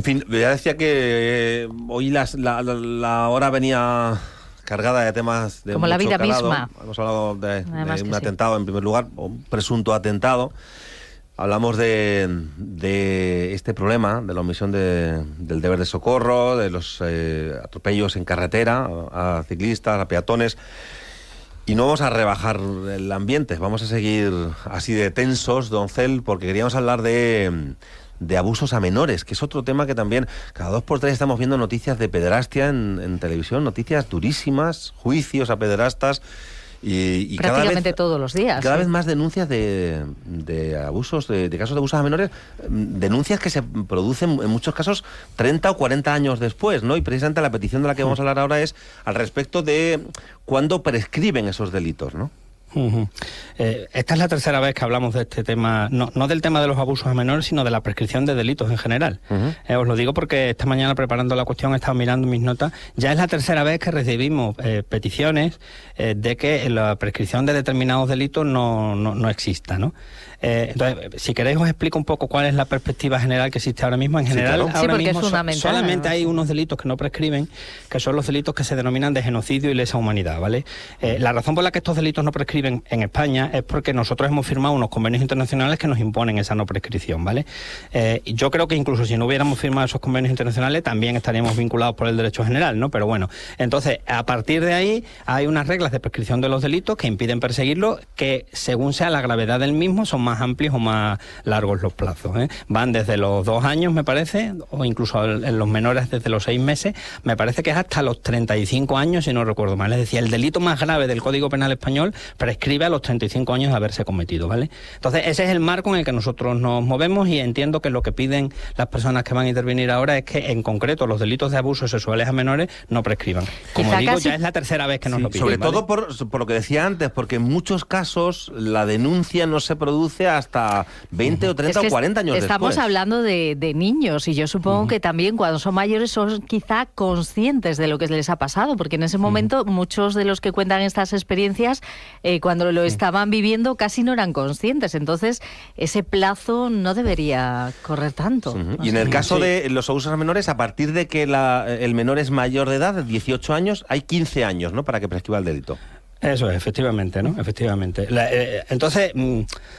En fin, ya decía que hoy la hora venía cargada de temas de como la vida calado. misma. Hemos hablado de un atentado, en primer lugar, o un presunto atentado. Hablamos de este problema, de la omisión del deber de socorro, de los atropellos en carretera a ciclistas, a peatones. Y no vamos a rebajar el ambiente, vamos a seguir así de tensos, don Cel, porque queríamos hablar de abusos a menores, que es otro tema que también cada 2 por 3 estamos viendo noticias de pederastia en televisión, noticias durísimas, juicios a pederastas. Y prácticamente todos los días. Cada vez más denuncias de abusos, de casos de abusos a menores, denuncias que se producen en muchos casos 30 o 40 años después, ¿no? Y precisamente la petición de la que vamos a hablar ahora es al respecto de cuándo prescriben esos delitos, ¿no? Esta es la tercera vez que hablamos de este tema, no del tema de los abusos a menores, sino de la prescripción de delitos en general. Os lo digo porque esta mañana, preparando la cuestión, he estado mirando mis notas. Ya es la tercera vez que recibimos peticiones de que la prescripción de determinados delitos no exista, ¿no? Entonces, si queréis os explico un poco cuál es la perspectiva general que existe ahora mismo. En general, sí, ahora mismo solamente hay unos delitos que no prescriben, que son los delitos que se denominan de genocidio y lesa humanidad, ¿vale? La razón por la que estos delitos no prescriben en España es porque nosotros hemos firmado unos convenios internacionales que nos imponen esa no prescripción, ¿vale? Yo creo que incluso si no hubiéramos firmado esos convenios internacionales también estaríamos vinculados por el derecho general, ¿no? Pero bueno, entonces a partir de ahí hay unas reglas de prescripción de los delitos que impiden perseguirlos, que según sea la gravedad del mismo son más amplios o más largos los plazos, ¿eh? Van desde los 2 años, me parece, o incluso en los menores desde los 6 meses, me parece que es hasta los 35 años, si no recuerdo mal. Es decir, el delito más grave del Código Penal español prescribe a los 35 años de haberse cometido, ¿vale? Entonces, ese es el marco en el que nosotros nos movemos y entiendo que lo que piden las personas que van a intervenir ahora es que, en concreto, los delitos de abusos sexuales a menores no prescriban. Como digo, ya es la tercera vez que nos lo piden. Sobre ¿vale? todo por lo que decía antes, porque en muchos casos la denuncia no se produce hasta 20 o 30 o 40 años después. Estamos hablando de niños y yo supongo que también cuando son mayores son quizá conscientes de lo que les ha pasado, porque en ese momento muchos de los que cuentan estas experiencias, cuando lo estaban viviendo casi no eran conscientes, entonces ese plazo no debería correr tanto. Y en el caso de los abusos a menores, a partir de que el menor es mayor de edad, de 18 años, hay 15 años, ¿no?, para que prescriba el delito. Eso es, efectivamente, ¿no? Efectivamente. Entonces,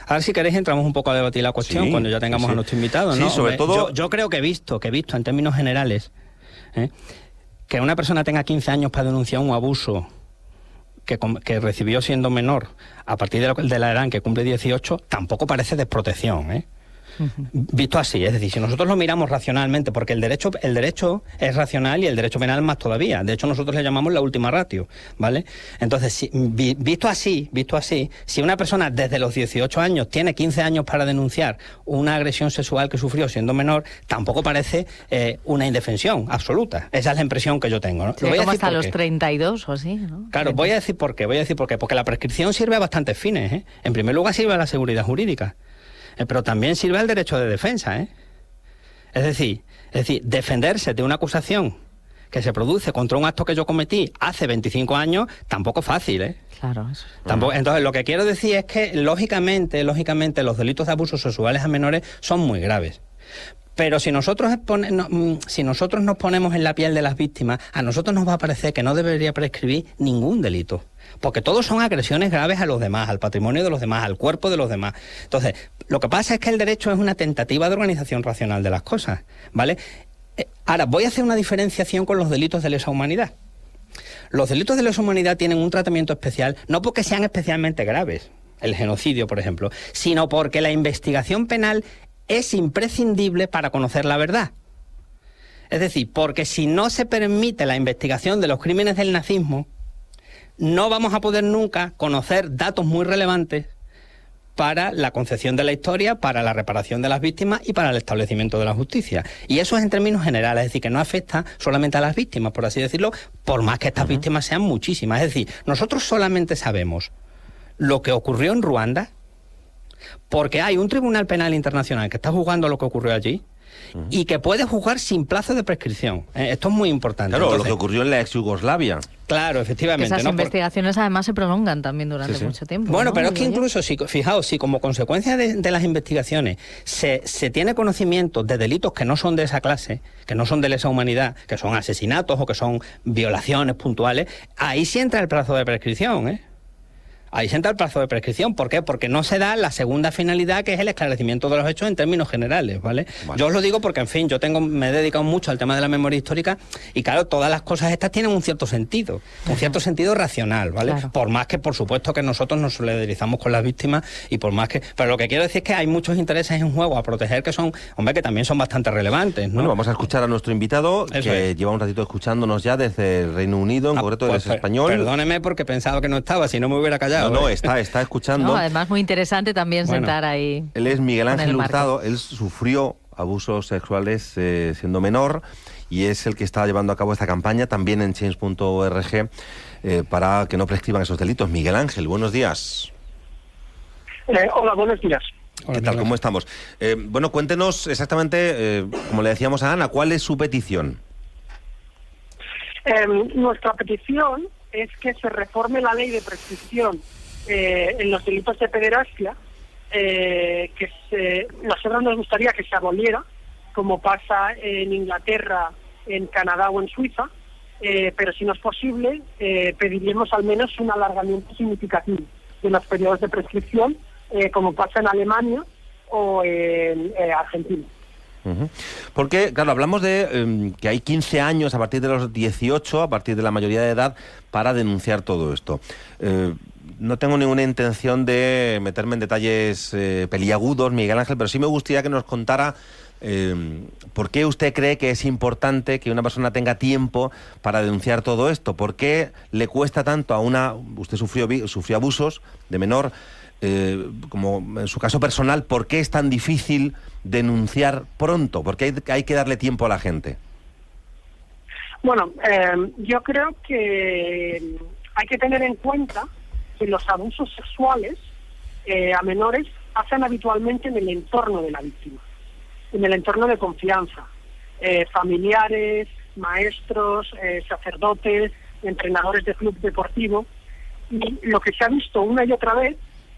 ahora si queréis entramos un poco a debatir la cuestión cuando ya tengamos a nuestro invitado, ¿no? Sí, sobre todo... Yo creo que he visto en términos generales, que una persona tenga 15 años para denunciar un abuso que recibió siendo menor a partir de la edad en que cumple 18, tampoco parece desprotección, ¿eh? Visto así, es decir, si nosotros lo miramos racionalmente, porque el derecho es racional y el derecho penal más todavía. De hecho, nosotros le llamamos la última ratio, ¿vale? Entonces, visto así, si una persona desde los 18 años tiene 15 años para denunciar una agresión sexual que sufrió siendo menor, tampoco parece una indefensión absoluta. Esa es la impresión que yo tengo, ¿no? Sí, como hasta los 32 o así, ¿no? Claro, voy a decir por qué. Porque la prescripción sirve a bastantes fines, ¿eh? En primer lugar, sirve a la seguridad jurídica. Pero también sirve al derecho de defensa, ¿eh? Es decir, defenderse de una acusación que se produce contra un acto que yo cometí hace 25 años, tampoco es fácil, ¿eh? Claro, eso. Entonces, lo que quiero decir es que, lógicamente, los delitos de abusos sexuales a menores son muy graves. Pero si nosotros nos ponemos en la piel de las víctimas, a nosotros nos va a parecer que no debería prescribir ningún delito. Porque todos son agresiones graves a los demás, al patrimonio de los demás, al cuerpo de los demás. Entonces, lo que pasa es que el derecho es una tentativa de organización racional de las cosas, ¿vale? Ahora, voy a hacer una diferenciación con los delitos de lesa humanidad. Los delitos de lesa humanidad tienen un tratamiento especial, no porque sean especialmente graves, el genocidio, por ejemplo, sino porque la investigación penal es imprescindible para conocer la verdad. Es decir, porque si no se permite la investigación de los crímenes del nazismo, no vamos a poder nunca conocer datos muy relevantes para la concepción de la historia, para la reparación de las víctimas y para el establecimiento de la justicia. Y eso es en términos generales, es decir, que no afecta solamente a las víctimas, por así decirlo, por más que estas víctimas sean muchísimas. Es decir, nosotros solamente sabemos lo que ocurrió en Ruanda porque hay un tribunal penal internacional que está juzgando lo que ocurrió allí y que puede juzgar sin plazo de prescripción. Esto es muy importante. Claro, entonces, lo que ocurrió en la ex Yugoslavia. Claro, efectivamente. Que esas investigaciones además se prolongan también durante mucho tiempo. Bueno, ¿no? pero es que incluso, fijaos, si como consecuencia de las investigaciones se tiene conocimiento de delitos que no son de esa clase, que no son de lesa humanidad, que son asesinatos o que son violaciones puntuales, ahí sí entra el plazo de prescripción, ¿eh? Ahí se entra el plazo de prescripción. ¿Por qué? Porque no se da la segunda finalidad, que es el esclarecimiento de los hechos en términos generales, ¿vale? Yo os lo digo porque, en fin, me he dedicado mucho al tema de la memoria histórica y, claro, todas las cosas estas tienen un cierto sentido racional, ¿vale? Claro. Por más que, por supuesto, que nosotros nos solidarizamos con las víctimas y por más que... Pero lo que quiero decir es que hay muchos intereses en juego a proteger que son, hombre, que también son bastante relevantes, ¿no? Bueno, vamos a escuchar a nuestro invitado, que lleva un ratito escuchándonos ya desde el Reino Unido, en concreto él es español. Perdóneme porque pensaba que no estaba, si no me hubiera callado. No, está escuchando. No, además muy interesante también sentar ahí. Él es Miguel Ángel Hurtado, él sufrió abusos sexuales siendo menor y es el que está llevando a cabo esta campaña también en change.org para que no prescriban esos delitos. Miguel Ángel, buenos días. Hola, buenos días. ¿Qué tal? ¿Cómo estamos? Bueno, cuéntenos exactamente, como le decíamos a Ana, ¿cuál es su petición? Nuestra petición es que se reforme la ley de prescripción en los delitos de pederastia, nosotros nos gustaría que se aboliera, como pasa en Inglaterra, en Canadá o en Suiza, pero si no es posible, pediríamos al menos un alargamiento significativo de los periodos de prescripción, como pasa en Alemania o en Argentina. Porque, claro, hablamos de que hay 15 años a partir de los 18, a partir de la mayoría de edad, para denunciar todo esto. No tengo ninguna intención de meterme en detalles peliagudos, Miguel Ángel, pero sí me gustaría que nos contara por qué usted cree que es importante que una persona tenga tiempo para denunciar todo esto. ¿Por qué le cuesta tanto a usted sufrió abusos de menor, como en su caso personal, ¿por qué es tan difícil denunciar pronto? ¿Por qué hay que darle tiempo a la gente? Bueno, yo creo que hay que tener en cuenta que los abusos sexuales a menores hacen habitualmente en el entorno de la víctima, en el entorno de confianza, familiares, maestros, sacerdotes, entrenadores de club deportivo, y lo que se ha visto una y otra vez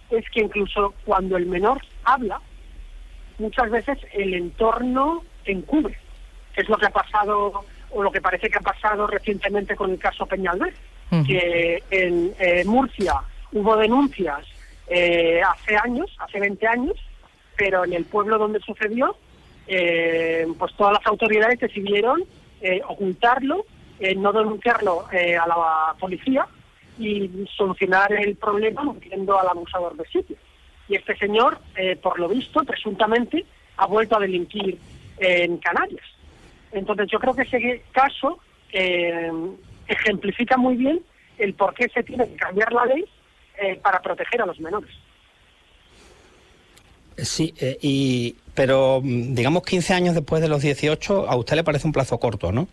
es que incluso cuando el menor habla, muchas veces el entorno encubre, que es lo que ha pasado, o lo que parece que ha pasado recientemente con el caso Peñalver, que en Murcia hubo denuncias hace 20 años, pero en el pueblo donde sucedió, pues todas las autoridades decidieron ocultarlo, no denunciarlo a la policía y solucionar el problema metiendo al abusador de sitio. Y este señor, por lo visto, presuntamente, ha vuelto a delinquir en Canarias. Entonces yo creo que ese caso ejemplifica muy bien el por qué se tiene que cambiar la ley para proteger a los menores. Sí, pero digamos 15 años después de los 18, a usted le parece un plazo corto, ¿no?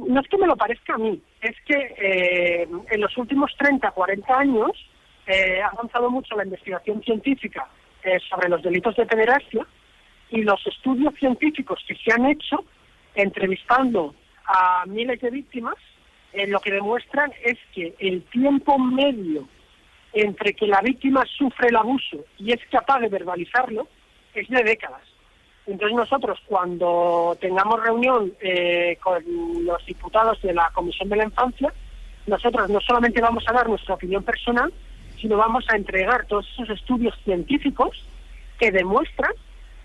No es que me lo parezca a mí, es que en los últimos 30, 40 años ha avanzado mucho la investigación científica sobre los delitos de pederastia, y los estudios científicos que se han hecho entrevistando a miles de víctimas, lo que demuestran es que el tiempo medio entre que la víctima sufre el abuso y es capaz de verbalizarlo es de décadas. Entonces nosotros, cuando tengamos reunión con los diputados de la Comisión de la Infancia, nosotros no solamente vamos a dar nuestra opinión personal, sino vamos a entregar todos esos estudios científicos que demuestran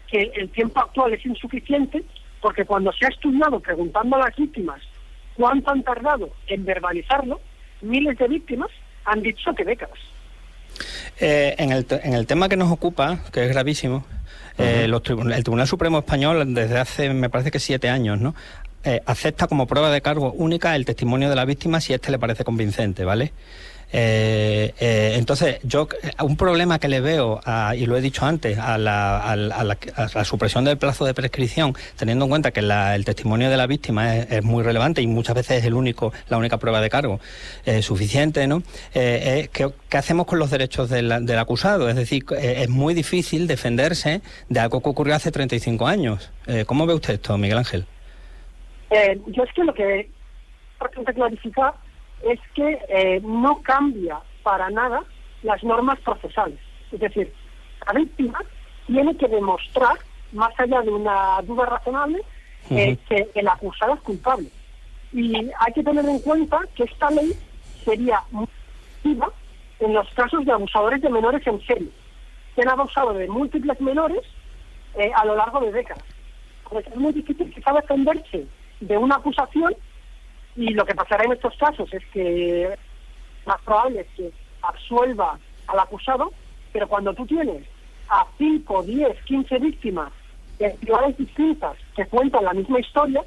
que el tiempo actual es insuficiente, porque cuando se ha estudiado preguntando a las víctimas cuánto han tardado en verbalizarlo, miles de víctimas han dicho que décadas. En el tema que nos ocupa, que es gravísimo, el Tribunal Supremo Español, desde hace, me parece que 7 años, ¿no?, acepta como prueba de cargo única el testimonio de la víctima si éste le parece convincente, ¿vale? Entonces, yo un problema que le veo, y lo he dicho antes, a la supresión del plazo de prescripción, teniendo en cuenta que el testimonio de la víctima es muy relevante y muchas veces es la única prueba de cargo suficiente, ¿no? ¿Qué hacemos con los derechos del acusado? Es decir, es muy difícil defenderse de algo que ocurrió hace 35 años. ¿Cómo ve usted esto, Miguel Ángel? Yo es que lo que importante clarificar es que no cambia para nada las normas procesales. Es decir, la víctima tiene que demostrar, más allá de una duda razonable, que el acusado es culpable. Y hay que tener en cuenta que esta ley sería muy efectiva en los casos de abusadores de menores en serie, que han abusado de múltiples menores a lo largo de décadas. Pues es muy difícil quizá defenderse de una acusación, y lo que pasará en estos casos es que más probable es que absuelva al acusado, pero cuando tú tienes a 5, 10, 15 víctimas de ciudades distintas que cuentan la misma historia,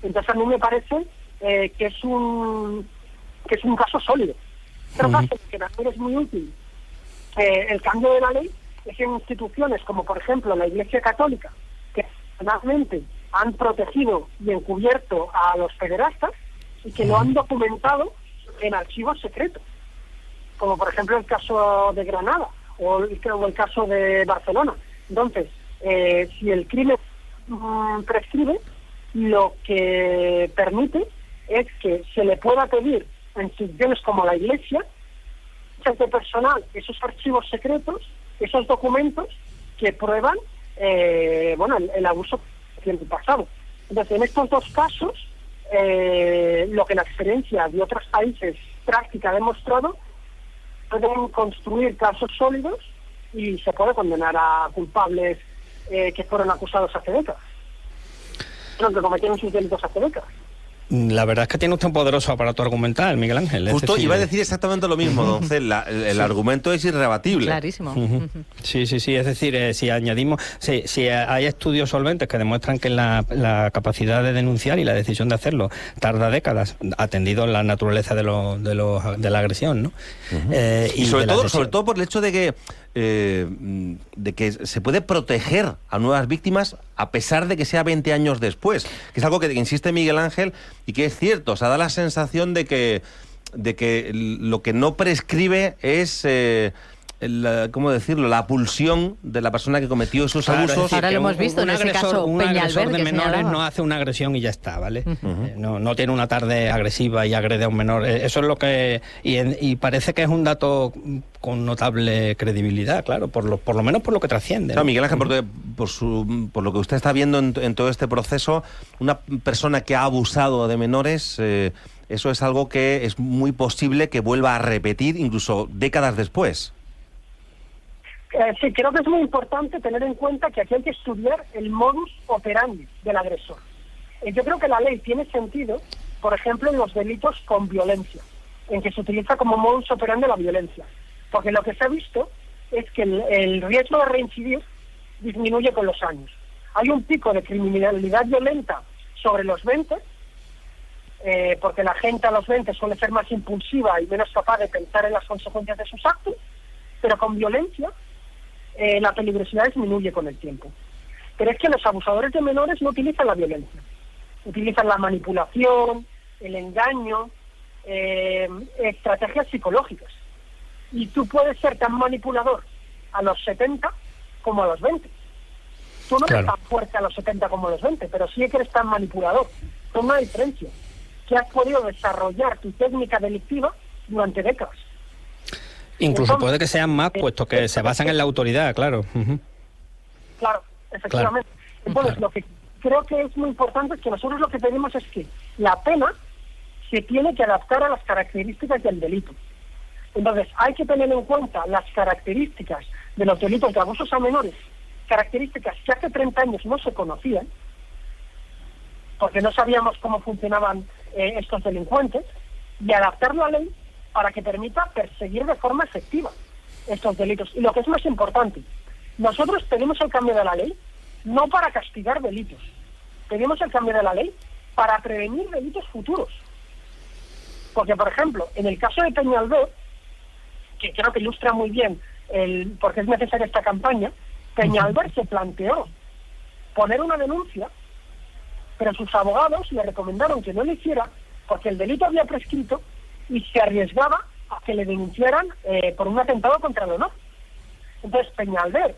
entonces a mí me parece que es un caso sólido. Otro caso que también es muy útil, el cambio de la ley, es en instituciones como por ejemplo la Iglesia Católica, que finalmente han protegido y encubierto a los pederastas y que lo han documentado en archivos secretos, como por ejemplo el caso de Granada o el caso de Barcelona. Entonces, si el crimen prescribe, lo que permite es que se le pueda pedir a instituciones como la Iglesia, de personal, esos archivos secretos, esos documentos que prueban el abuso del pasado. Entonces, en estos dos casos, lo que la experiencia de otros países práctica ha demostrado, pueden construir casos sólidos y se puede condenar a culpables que fueron acusados hace décadas, que cometieron sus delitos hace décadas. La verdad es que tiene usted un poderoso aparato argumental, Miguel Ángel. Justo iba a decir exactamente lo mismo, don Cel. El argumento es irrebatible. Clarísimo. Sí. Es decir, si añadimos, si hay estudios solventes que demuestran que la capacidad de denunciar y la decisión de hacerlo tarda décadas, atendido la naturaleza de la agresión, ¿no? Y sobre todo por el hecho de que se puede proteger a nuevas víctimas a pesar de que sea 20 años después, que es algo que insiste Miguel Ángel y que es cierto. O sea, da la sensación de que lo que no prescribe es ¿cómo decirlo?, la pulsión de la persona que cometió esos abusos. Ahora lo hemos visto en ese caso Peñalver, agresor de menores no hace una agresión y ya está, ¿vale? No tiene una tarde agresiva y agrede a un menor. Eso es lo que... Y parece que es un dato con notable credibilidad, claro, por lo menos por lo que trasciende, ¿no? Claro, Miguel Ángel, por lo que usted está viendo en todo este proceso, una persona que ha abusado de menores, eso es algo que es muy posible que vuelva a repetir incluso décadas después. Sí, creo que es muy importante tener en cuenta que aquí hay que estudiar el modus operandi del agresor. Yo creo que la ley tiene sentido, por ejemplo, en los delitos con violencia, en que se utiliza como modus operandi la violencia. Porque lo que se ha visto es que el riesgo de reincidir disminuye con los años. Hay un pico de criminalidad violenta sobre los 20, porque la gente a los 20 suele ser más impulsiva y menos capaz de pensar en las consecuencias de sus actos, pero con violencia la peligrosidad disminuye con el tiempo. Pero es que los abusadores de menores no utilizan la violencia, utilizan la manipulación, el engaño, estrategias psicológicas. Y tú puedes ser tan manipulador a los 70 como a los 20. Tú no eres tan fuerte a los 70 como a los 20, pero sí que eres tan manipulador. Con una diferencia, que has podido desarrollar tu técnica delictiva durante décadas. Incluso entonces, puede que sean más, puesto que se basan en la autoridad, claro. Claro, efectivamente. Entonces, lo que creo que es muy importante es que nosotros lo que pedimos es que la pena se tiene que adaptar a las características del delito. Entonces, hay que tener en cuenta las características de los delitos de abusos a menores, características que hace 30 años no se conocían, porque no sabíamos cómo funcionaban estos delincuentes, y adaptar la ley para que permita perseguir de forma efectiva estos delitos. Y lo que es más importante, nosotros pedimos el cambio de la ley no para castigar delitos, pedimos el cambio de la ley para prevenir delitos futuros. Porque, por ejemplo, en el caso de Peñalver, que creo que ilustra muy bien por qué es necesaria esta campaña, Peñalver se planteó poner una denuncia, pero sus abogados le recomendaron que no lo hiciera porque el delito había prescrito y se arriesgaba a que le denunciaran por un atentado contra el honor. Entonces Peñalver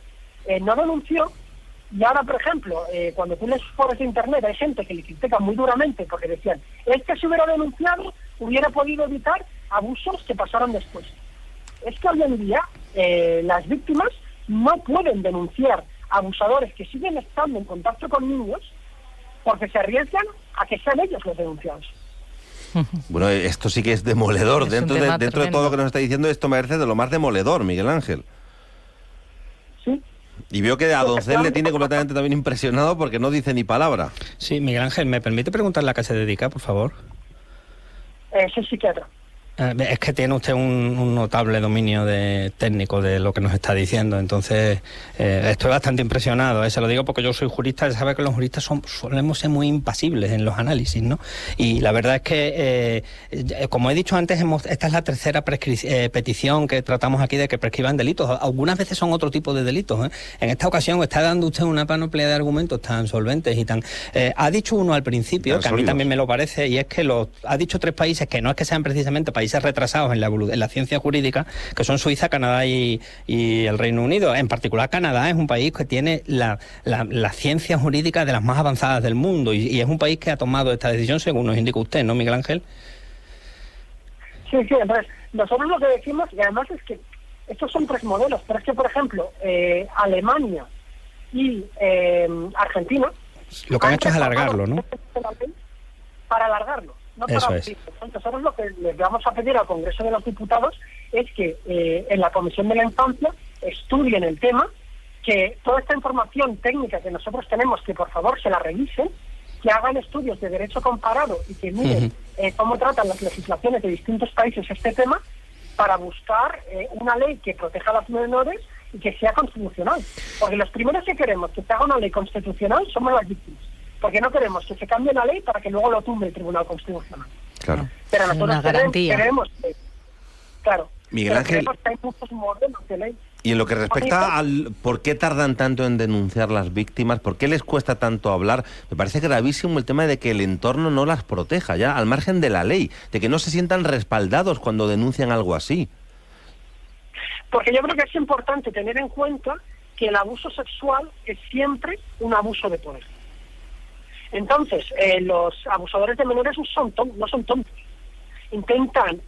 no denunció, y ahora, por ejemplo, cuando tú lees foros de internet hay gente que le critica muy duramente porque decían, es que si hubiera denunciado hubiera podido evitar abusos que pasaron después. Es que hoy en día las víctimas no pueden denunciar a abusadores que siguen estando en contacto con niños porque se arriesgan a que sean ellos los denunciados. Bueno, esto sí que es demoledor. Dentro de todo lo que nos está diciendo, esto merece de lo más demoledor, Miguel Ángel. Sí. Y veo que a Doncel le tiene completamente también impresionado porque no dice ni palabra. Sí, Miguel Ángel, ¿me permite preguntarle a qué se dedica, por favor? Soy psiquiatra. Es que tiene usted un notable dominio técnico de lo que nos está diciendo, entonces estoy bastante impresionado. Se lo digo porque yo soy jurista, sabe que los juristas solemos ser muy impasibles en los análisis, ¿no? Y la verdad es que, como he dicho antes, esta es la tercera petición que tratamos aquí de que prescriban delitos. Algunas veces son otro tipo de delitos, ¿eh? En esta ocasión está dando usted una panoplia de argumentos tan solventes y tan... ha dicho uno al principio, que a mí también me lo parece, y es que ha dicho 3 países que no es que sean precisamente países retrasados en la ciencia jurídica, que son Suiza, Canadá y el Reino Unido. En particular, Canadá es un país que tiene la ciencia jurídica de las más avanzadas del mundo y es un país que ha tomado esta decisión, según nos indica usted, ¿no, Miguel Ángel? Sí, entonces, nosotros lo que decimos, y además es que estos son 3 modelos, pero es que, por ejemplo, Alemania y Argentina... Lo que han hecho es alargarlo, ¿no? Para alargarlo. No eso es. Nosotros lo que les vamos a pedir al Congreso de los Diputados es que en la Comisión de la Infancia estudien el tema, que toda esta información técnica que nosotros tenemos, que por favor se la revisen, que hagan estudios de derecho comparado y que miren cómo tratan las legislaciones de distintos países este tema, para buscar una ley que proteja a los menores y que sea constitucional. Porque los primeros que queremos que se haga una ley constitucional somos las víctimas. Porque no queremos que se cambie la ley para que luego lo tumbe el Tribunal Constitucional. Claro. Pero nosotros queremos claro, Miguel Ángel, que hay muchos modelos de ley. Y en lo que respecta al por qué tardan tanto en denunciar las víctimas, por qué les cuesta tanto hablar, me parece gravísimo el tema de que el entorno no las proteja, ya al margen de la ley, de que no se sientan respaldados cuando denuncian algo así. Porque yo creo que es importante tener en cuenta que el abuso sexual es siempre un abuso de poder. Entonces, los abusadores de menores no son tontos. Intentan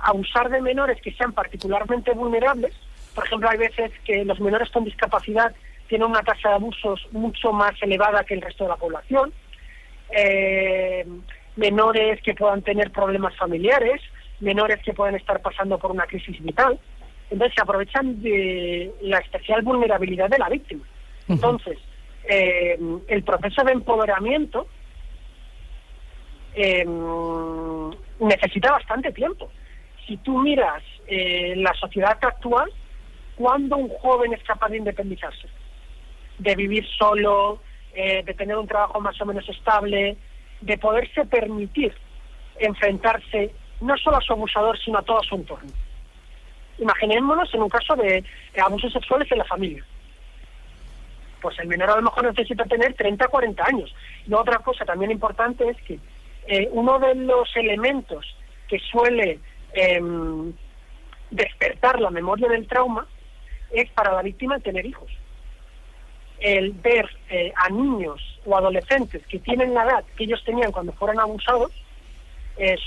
abusar de menores que sean particularmente vulnerables. Por ejemplo, hay veces que los menores con discapacidad tienen una tasa de abusos mucho más elevada que el resto de la población. Menores que puedan tener problemas familiares, menores que pueden estar pasando por una crisis vital. Entonces, se aprovechan de la especial vulnerabilidad de la víctima. Entonces, el proceso de empoderamiento necesita bastante tiempo. Si tú miras la sociedad actual, ¿cuándo un joven es capaz de independizarse? De vivir solo, de tener un trabajo más o menos estable, de poderse permitir enfrentarse no solo a su abusador, sino a todo su entorno. Imaginémonos en un caso de abusos sexuales en la familia. Pues el menor a lo mejor necesita tener 30, 40 años. Y otra cosa también importante es que uno de los elementos que suele despertar la memoria del trauma es para la víctima el tener hijos. El ver a niños o adolescentes que tienen la edad que ellos tenían cuando fueron abusados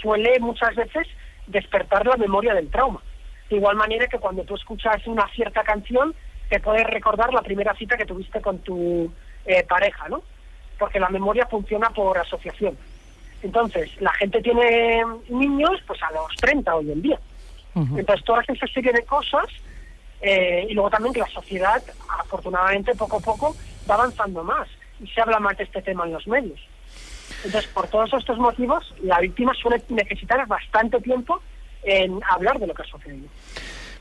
suele muchas veces despertar la memoria del trauma. De igual manera que cuando tú escuchas una cierta canción te puedes recordar la primera cita que tuviste con tu pareja, ¿no? Porque la memoria funciona por asociación. Entonces, la gente tiene niños pues a los 30 hoy en día. Entonces, toda esa serie de cosas, y luego también que la sociedad, afortunadamente, poco a poco va avanzando más y se habla más de este tema en los medios. Entonces, por todos estos motivos, la víctima suele necesitar bastante tiempo en hablar de lo que ha sucedido.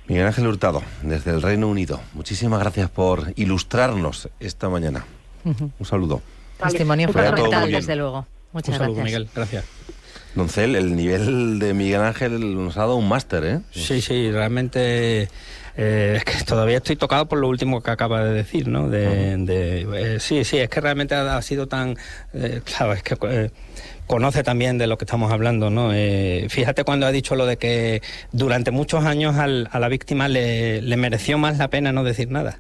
Miguel Ángel Hurtado, desde el Reino Unido, muchísimas gracias por ilustrarnos esta mañana. Un saludo. Testimonio fundamental, desde luego. Muchas gracias. Un saludo, Miguel. Gracias. Doncel, el nivel de Miguel Ángel nos ha dado un máster, ¿eh? Sí, realmente es que todavía estoy tocado por lo último que acaba de decir, ¿no? Sí, es que realmente ha sido tan... claro, es que... conoce también de lo que estamos hablando, ¿no? Fíjate cuando ha dicho lo de que durante muchos años a la víctima le mereció más la pena no decir nada.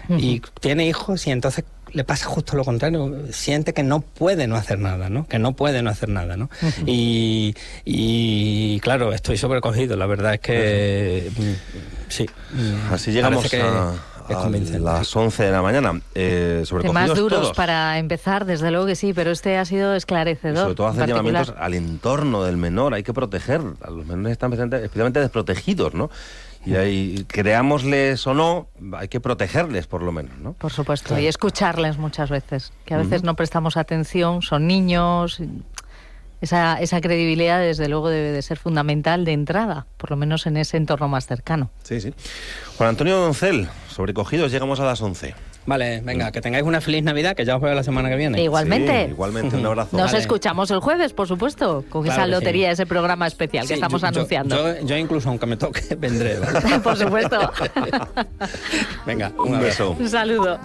Y tiene hijos y entonces le pasa justo lo contrario, siente que no puede no hacer nada, ¿no? Que no puede no hacer nada, ¿no? Y claro, estoy sobrecogido, la verdad es que sí. Así llegamos a las 11 de la mañana. Temas duros todos. Para empezar, desde luego que sí, pero este ha sido esclarecedor. Y sobre todo hacer llamamientos al entorno del menor, hay que proteger, a los menores están especialmente desprotegidos, ¿no? Y ahí, creámosles o no, hay que protegerles por lo menos, ¿no? Por supuesto, claro. Y escucharles muchas veces, que a veces no prestamos atención, son niños. Esa credibilidad, desde luego, debe de ser fundamental de entrada, por lo menos en ese entorno más cercano. Sí. Juan Antonio Doncel, sobrecogidos, llegamos a las 11. Vale, venga, que tengáis una feliz Navidad, que ya os veo la semana que viene. Igualmente. Sí, igualmente, un abrazo. Nos escuchamos el jueves, por supuesto, con esa lotería, ese programa especial que estamos anunciando. Yo incluso, aunque me toque, vendré, ¿vale? Por supuesto. Venga, un beso. Un saludo.